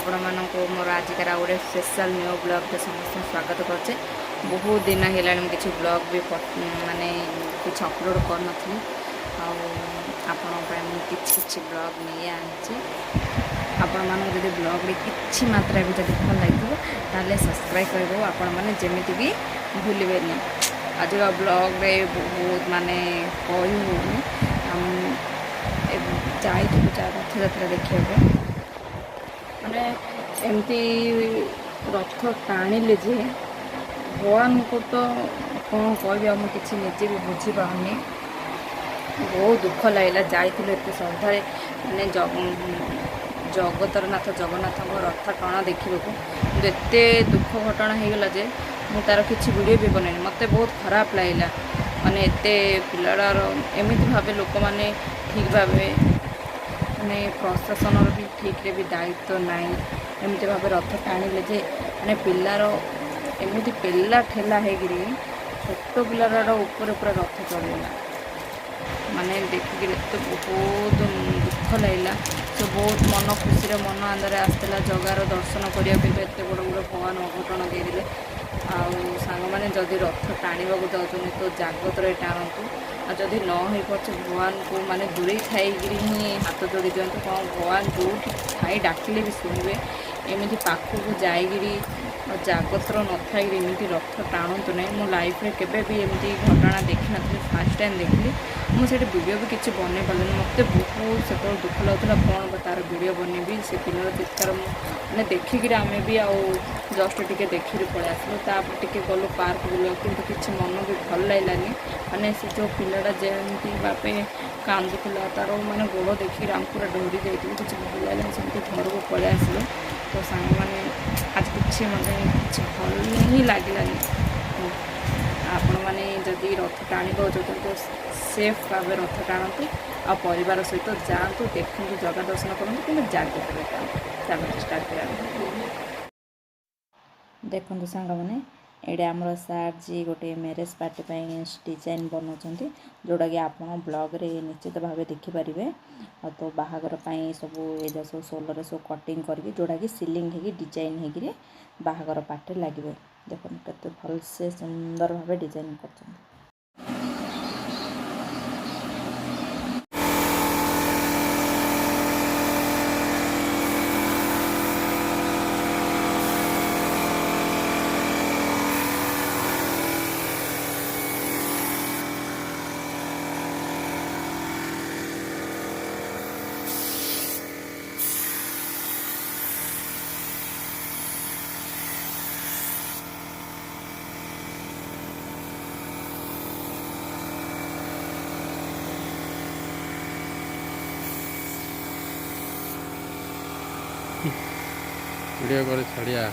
आपण मानक मोर आजिकार गोटे स्पेशल न्यू ब्लॉग के समस्त स्वागत करचे। बहुत दिन है किसी ब्लॉग भी माने कुछ अपलोड कर नी किसी ब्लॉग नहीं आनी आपण मानक जब ब्लॉग किसी मात्रा भी जब भल लगे ताले सब्सक्राइब कर आपण मैंने जमी भी भूलिए आज ब्लॉग रे बहुत माने कही जाई रथ यात्रा देखा माने एमती रथ टाणिले जे भगवान को तो कौन कह किसी निजे भी बुझीपारनी बहुत दुख लगे जाइए एत श्रद्धा माने जगतर नाथ जगन्नाथ रथ टଣା देखा एत दुख घटना हो गला जे मुझे तार किसी वीडियो भी बनैनी मत बहुत खराब लगे माने एत पिलार एमती भाव लोक मैंने ठीक भाव माने प्रशासन भी ठीक रे भी दायित्व नाई एमती भाव रथ टाणिले जे माने पिलार एमती पेला ठेला होगी छोट पिलार ऊपर पूरा रथ चढ़ेगा माने देखिक तो बहुत दुख लगे तो बहुत मन खुशी मन आंदर आसला जगार दर्शन करने एत बड़ बड़ भगवान अघटन देदेले सांग मैंने जदि रथ टाणा जाऊँ तो जागतर टाणतु जदि न हो पारे भगवान को माने दूरे थी ही हाथ जोड़ी दिंतु कौन भगवान जो थाई डाकिले भी शुणवे एमती पाखक जाइरी जागतर न थी एमती रथ टाणतु ना मो लाइफ में केवे भी एमती घटना देखी नी फास्ट टाइम देखली मुझे वीडियो भी किसी बन पारे मत बहुत से दुख लगुला कौन तार वीडियो बनैबी से पिलर चित्कार मैंने देखिक आम भी आउ जस्ट टे देखी पलि आसलु टे गलु पार्क बुला कि किसी मन भी भल लगलानी माने से जो पिलाटा जमी बापे कांदुला तार मैंने गोड़ देखिक आम पूरा डरी जाइए किसी भल लगे सेमती घर को पलि आसलु तो सांग मैंने आज किसी मतलब किसी भल ही लगे आपण मैंने जदि रथ टाणी जाऊँ तो सेफ भाव रथ टाणतु आ परिवार सहित जातु देखु जगह दर्शन करूँ कि जागृत चलो स्टार्ट कर देखु सांग मैंने ये आमर सार जी गोटे मैरेज पार्टी डिजाइन बनाऊँ जोटा कि आप ब्लॉग रे निश्चित भाव देखिपारे तो बाहागर सब ये सब सोलर सब कटिंग करके जोटा कि सिलिंग होगी डिजाइन होगी बाहागर पार्टी लगे देखो केते भल से सुंदर भाव डिजाइन कर वीडियो कर छड़िया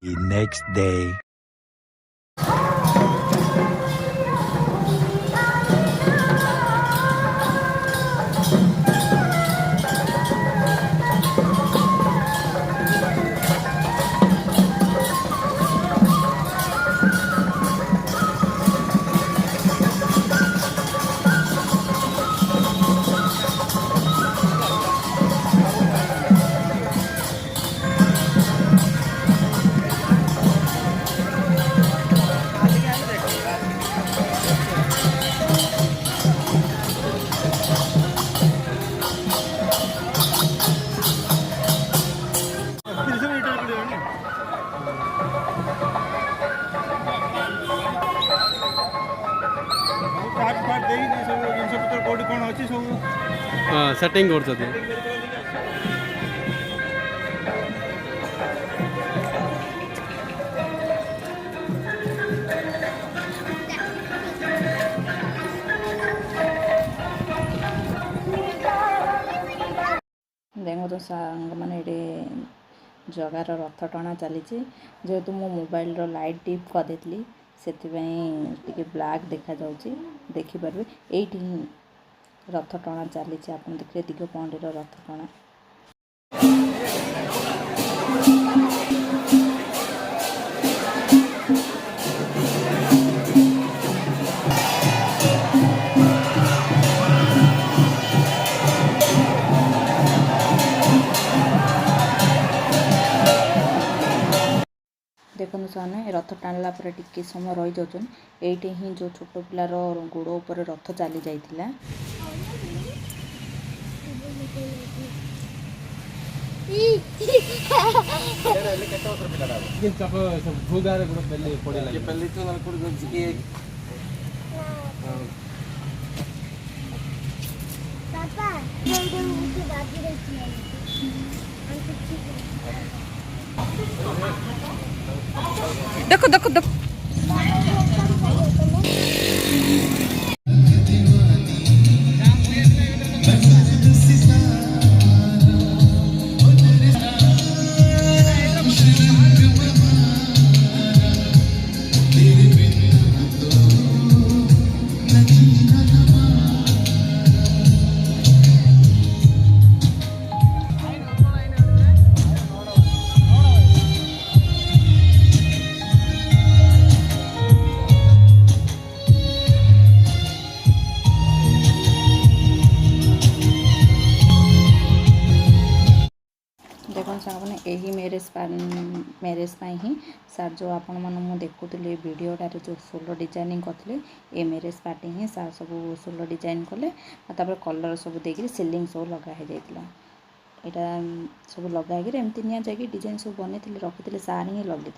The next day. हाँ सेटिंग कर देखो तो सांग मैंने जगार रथ टଣା चली जेहेतु मो मोबाइल रो लाइट डिप कर देती से ब्लैक देखा देखिपारे ये रथ टଣା चली आप देखिए दिगपहंडीर रथ टଣା सामने रथ टाणला पर टिके समय रही जाऊन ये ही जो छोट पिलार गोड़ उपर रथ चली जाइथिला देखो देखो देखो देखो सामने यही मैरेज ही सार जो आपण मैं देखुली भिडटारे जो सोलो डिजाइनिंग करते ये मैरेज पार्टी ही सार सब सोलो डिजाइन कले कलर सब देकर सिलिंग सब लगा जाता यहाँ सब लगे एमती नि जा डिजाइन सब बन रखी सार ही लगे